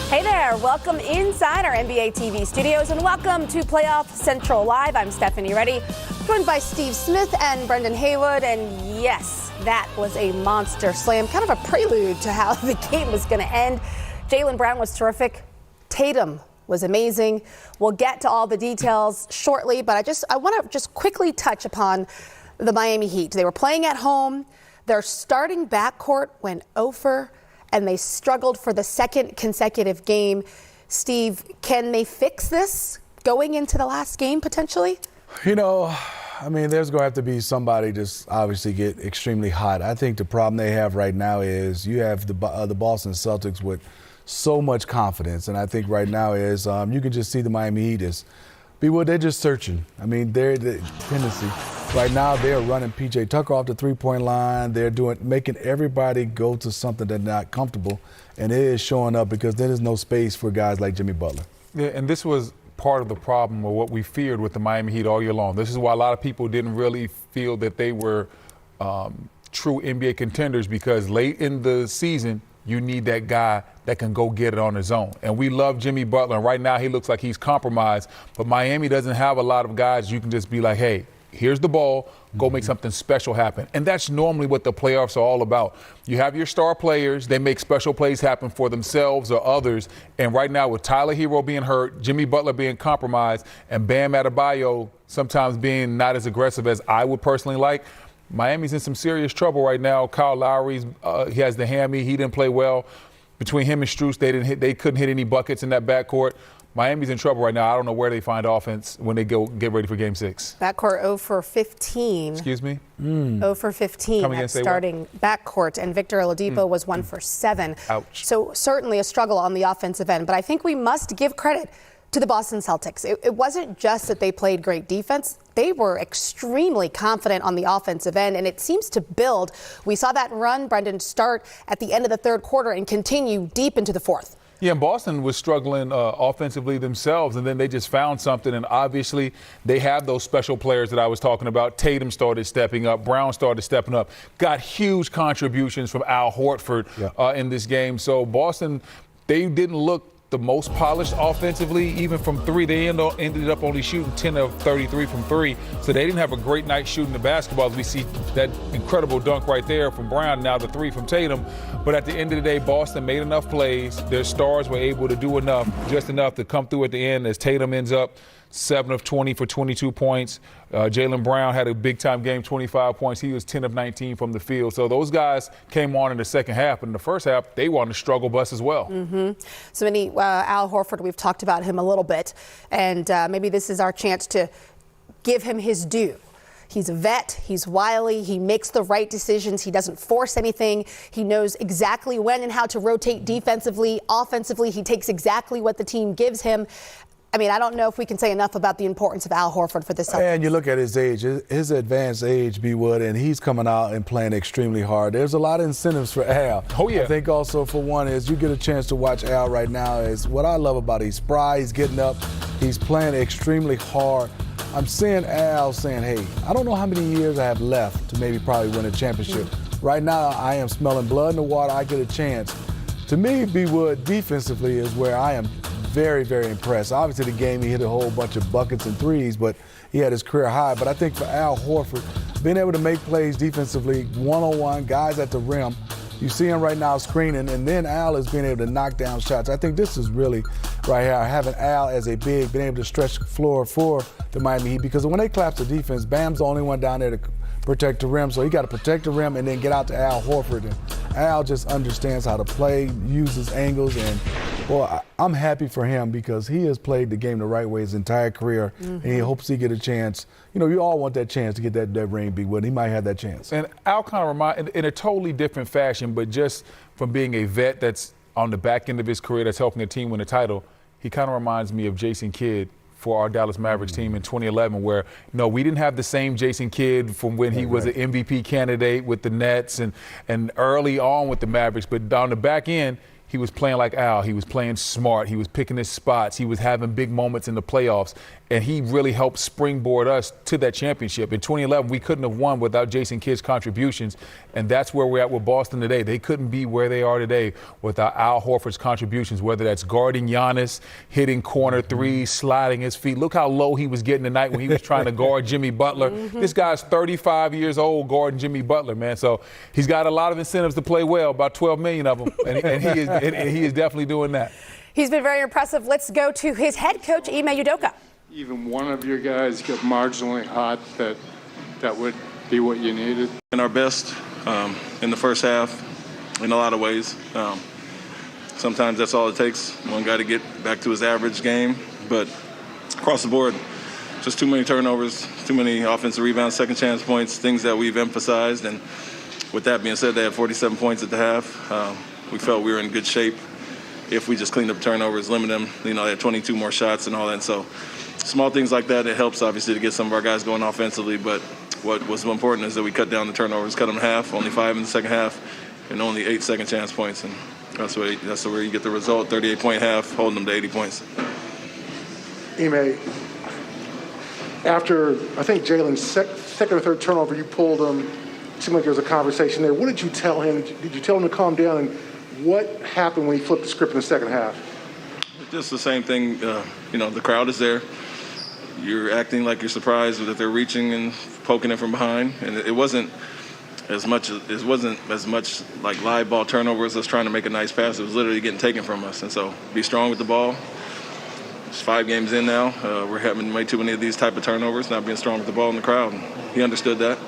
Hey there, welcome inside our NBA TV studios and welcome to Playoff Central Live. I'm Stephanie Reddy, joined by Steve Smith and Brendan Haywood. And yes, that was a monster slam, kind of a prelude to how the game was going to end. Jaylen Brown was terrific. Tatum was amazing. We'll get to all the details shortly, but I want to just quickly touch upon the Miami Heat. They were playing at home. Their starting backcourt went 0 for, and they struggled for the second consecutive game. Steve, can they fix this going into the last game potentially? You know, I mean, there's going to have to be somebody just obviously get extremely hot. I think the problem they have right now is you have the Boston Celtics with so much confidence, and I think right now is you can just see the Miami Heat is they're just searching. I mean, they're the tendency. Right now, they're running P.J. Tucker off the three-point line. They're making everybody go to something that's not comfortable, and it is showing up because there is no space for guys like Jimmy Butler. Yeah, and this was part of the problem or what we feared with the Miami Heat all year long. This is why a lot of people didn't really feel that they were true NBA contenders, because late in the season, you need that guy that can go get it on his own. And we love Jimmy Butler, and right now he looks like he's compromised, but Miami doesn't have a lot of guys you can just be like, hey, here's the ball, go make something special happen. And that's normally what the playoffs are all about. You have your star players, they make special plays happen for themselves or others. And right now with Tyler Hero being hurt, Jimmy Butler being compromised, and Bam Adebayo sometimes being not as aggressive as I would personally like, Miami's in some serious trouble right now. Kyle Lowry's he has the hammy. He didn't play well. Between him and Strus, they couldn't hit any buckets in that backcourt. Miami's in trouble right now. I don't know where they find offense when they get ready for Game 6. Backcourt 0 for 15. Excuse me? 0 for 15 at starting backcourt, and Victor Oladipo was 1 for 7. Ouch. So certainly a struggle on the offensive end, but I think we must give credit to the Boston Celtics. It wasn't just that they played great defense. They were extremely confident on the offensive end, and it seems to build. We saw that run, Brendan, start at the end of the third quarter and continue deep into the fourth. Yeah, and Boston was struggling offensively themselves, and then they just found something, and obviously they have those special players that I was talking about. Tatum started stepping up. Brown started stepping up. Got huge contributions from Al Horford in this game. So Boston, they didn't look the most polished offensively, even from three. They ended up only shooting 10 of 33 from three, so they didn't have a great night shooting the basketball. We see that incredible dunk right there from Brown, now the 3 from Tatum. But at the end of the day, Boston made enough plays. Their stars were able to do enough, just enough to come through at the end as Tatum ends up 7 of 20 for 22 points. Jaylen Brown had a big-time game, 25 points. He was 10 of 19 from the field. So those guys came on in the second half. But in the first half, they were on the struggle bus as well. So Al Horford, we've talked about him a little bit, and maybe this is our chance to give him his due. He's a vet. He's wily. He makes the right decisions. He doesn't force anything. He knows exactly when and how to rotate defensively. Offensively, he takes exactly what the team gives him. I mean, I don't know if we can say enough about the importance of Al Horford for this. And you look at his age, his advanced age, B. Wood, and he's coming out and playing extremely hard. There's a lot of incentives for Al. Oh, yeah. I think also for one is you get a chance to watch Al right now is what I love about it. He's spry, he's getting up, he's playing extremely hard. I'm seeing Al saying, hey, I don't know how many years I have left to maybe probably win a championship. Right now, I am smelling blood in the water. I get a chance. To me, B. Wood, defensively is where I am very, very impressed. Obviously, the game, he hit a whole bunch of buckets and threes, but he had his career high. But I think for Al Horford, being able to make plays defensively, one-on-one, guys at the rim, you see him right now screening, and then Al is being able to knock down shots. I think this is really right here, having Al as a big, being able to stretch the floor for the Miami Heat, because when they collapse the defense, Bam's the only one down there to protect the rim, so he got to protect the rim and then get out to Al Horford. And Al just understands how to play, uses angles, and boy, I'm happy for him because he has played the game the right way his entire career, and he hopes he get a chance. You know, you all want that chance to get that ring, B. Wood. He might have that chance. And Al kind of reminds, in a totally different fashion, but just from being a vet that's on the back end of his career that's helping a team win a title, he kind of reminds me of Jason Kidd for our Dallas Mavericks team in 2011, where, we didn't have the same Jason Kidd from when he was an MVP candidate with the Nets and early on with the Mavericks, but down the back end, he was playing like Al. He was playing smart. He was picking his spots. He was having big moments in the playoffs. and he really helped springboard us to that championship. In 2011, we couldn't have won without Jason Kidd's contributions, and that's where we're at with Boston today. They couldn't be where they are today without Al Horford's contributions, whether that's guarding Giannis, hitting corner threes, sliding his feet. Look how low he was getting tonight when he was trying to guard Jimmy Butler. This guy's 35 years old guarding Jimmy Butler, man. So he's got a lot of incentives to play well, about 12 million of them, and he is definitely doing that. He's been very impressive. Let's go to his head coach, Ime Udoka. Even one of your guys get marginally hot, that would be what you needed? In our best in the first half in a lot of ways. Sometimes that's all it takes, one guy to get back to his average game. But across the board, just too many turnovers, too many offensive rebounds, second chance points, things that we've emphasized. And with that being said, they had 47 points at the half. We felt we were in good shape if we just cleaned up turnovers, limit them. They had 22 more shots and all that. And so small things like that, it helps obviously to get some of our guys going offensively. But what was important is that we cut down the turnovers, cut them in half, only 5 in the second half, and only 8 second chance points. And that's where you get the result, 38-point half, holding them to 80 points. Ime, after I think Jalen's second or third turnover, you pulled him. It seemed like there was a conversation there. What did you tell him? Did you tell him to calm down? And what happened when he flipped the script in the second half? Just the same thing. The crowd is there. You're acting like you're surprised that they're reaching and poking it from behind, and it wasn't as much like live ball turnovers, us trying to make a nice pass. It was literally getting taken from us. And so be strong with the ball. It's 5 games in now. We're having way too many of these type of turnovers, not being strong with the ball in the crowd. And he understood that.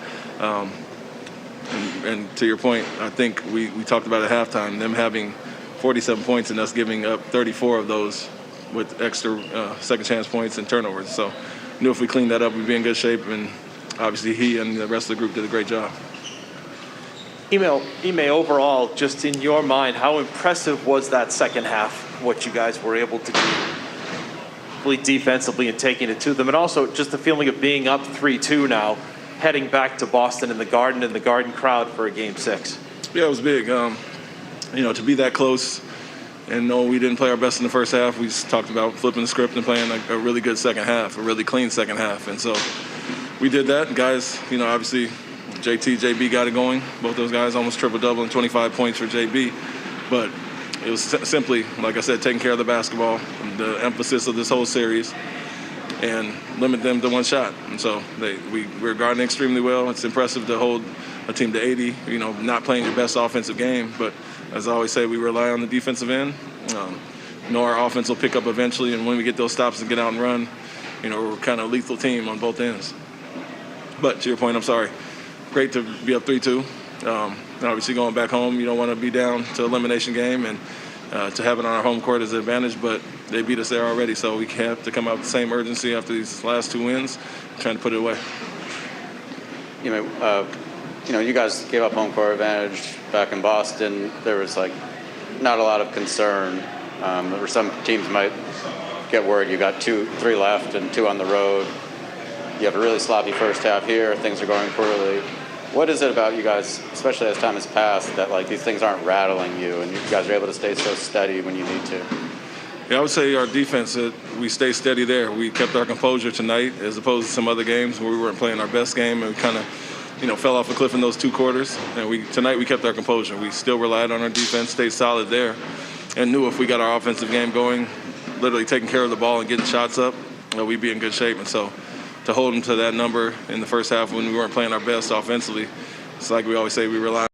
And to your point, I think we talked about at halftime, them having 47 points and us giving up 34 of those with extra second chance points and turnovers. So knew if we cleaned that up, we'd be in good shape. And obviously he and the rest of the group did a great job. Ime, overall, just in your mind, how impressive was that second half, what you guys were able to do really defensively and taking it to them? And also just the feeling of being up 3-2 now, heading back to Boston in the Garden crowd for a Game 6. Yeah, it was big. To be that close and know we didn't play our best in the first half. We just talked about flipping the script and playing a really good second half, a really clean second half. And so we did that. Guys, obviously JT, JB got it going. Both those guys almost triple-double and 25 points for JB. But it was simply, like I said, taking care of the basketball, the emphasis of this whole series, and limit them to one shot. And so we're guarding extremely well. It's impressive to hold a team to 80, not playing your best offensive game. But as I always say, we rely on the defensive end. Our offense will pick up eventually, and when we get those stops and get out and run, we're kind of a lethal team on both ends. But to your point, I'm sorry. Great to be up 3-2. Obviously going back home, you don't want to be down to elimination game, and to have it on our home court is an advantage, but they beat us there already, so we have to come out with the same urgency after these last 2 wins, trying to put it away. You guys gave up home court advantage back in Boston. There was not a lot of concern. There were some teams might get worried. You got 3 left and 2 on the road. You have a really sloppy first half here. Things are going poorly. What is it about you guys, especially as time has passed, that these things aren't rattling you and you guys are able to stay so steady when you need to? Yeah, I would say our defense, we stayed steady there. We kept our composure tonight as opposed to some other games where we weren't playing our best game and we kind of, fell off a cliff in those 2 quarters. And tonight we kept our composure. We still relied on our defense, stayed solid there, and knew if we got our offensive game going, literally taking care of the ball and getting shots up, we'd be in good shape. And so to hold them to that number in the first half when we weren't playing our best offensively, it's like we always say, we rely